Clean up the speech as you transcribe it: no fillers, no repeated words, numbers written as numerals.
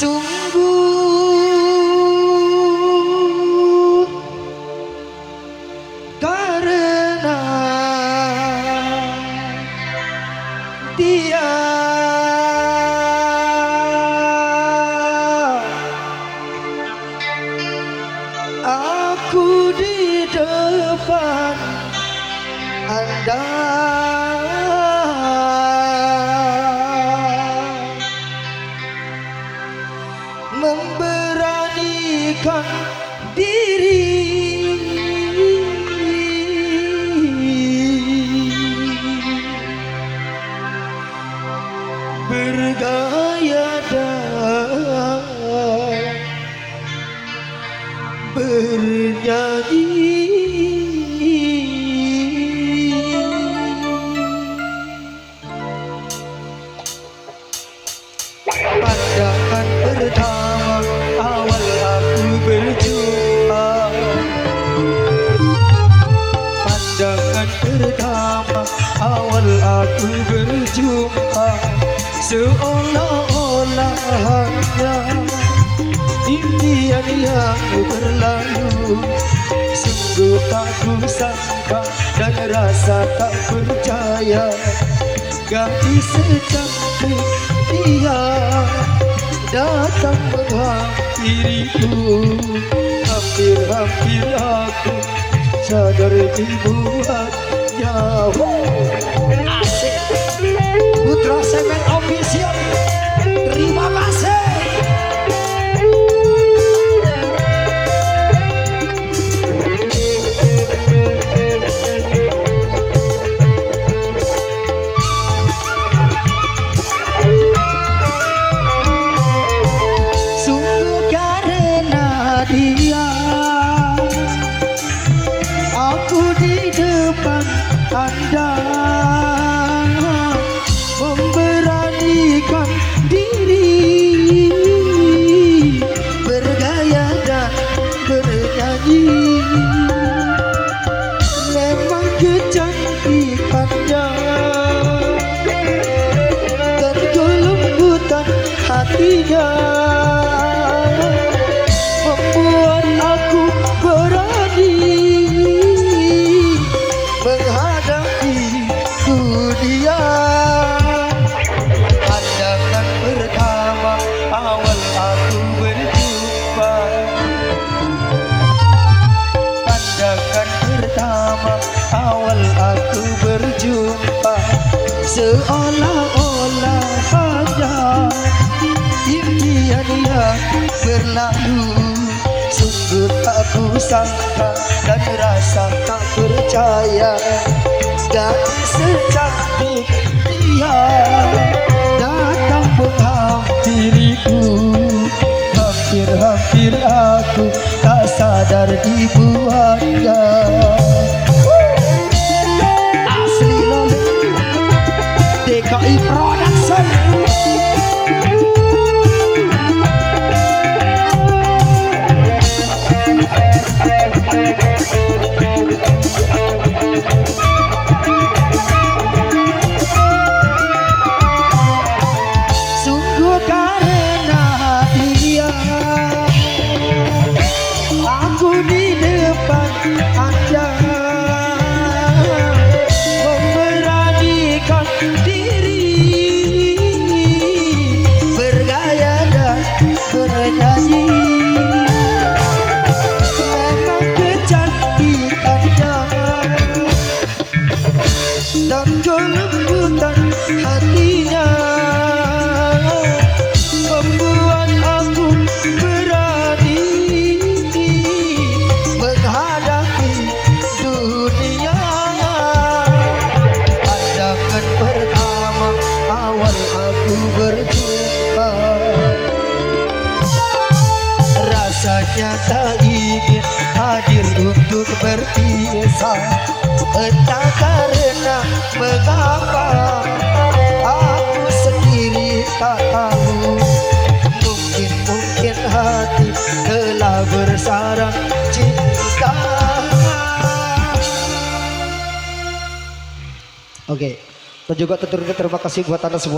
Sungguh karena dia aku di depan Anda memberanikan diri bergaya dan bernyanyi. Pandangan pertama awal aku berjumpa, pandangan pertama awal aku berjumpa, seolah-olah hanya impian yang berlalu. Sungguh tak kusangka dan rasa tak percaya, gadis secantik dia datang menghampiriku. Hampir-hampir aku sadar dibuatnya. Asik Putra Semen Official, terima kasih. Dia aku di depan Anda memberanikan diri bergaya dan bernyanyi. Memang kecantikannya dan kelembutan hatinya membuat aku berani menghadapi dunia. Pandangan pertama awal aku berjumpa, pandangan pertama awal aku berjumpa, seolah-olah hanya impian yang berlalu. Sungguh tak kusangka dan rasa tak percaya, gadis secantik dia datang menghampiriku. Hampir-hampir aku tak sadar dibuatnya. Asli Loli DKI Production. Sungguh karena dia aku di depan Anda memberanikan diri bergaya dan bernyanyi. Memang kecantikannya dan kelembutan hatinya membuat aku berani menghadapi dunia. Pandangan pertama awal aku berjumpa, rasanya tak ingin hadir untuk berpisah. Entah karena mengapa aku sendiri tak tahu. Mungkin hati telah bersarang cinta. Oke, dan juga terima kasih buat anda semua.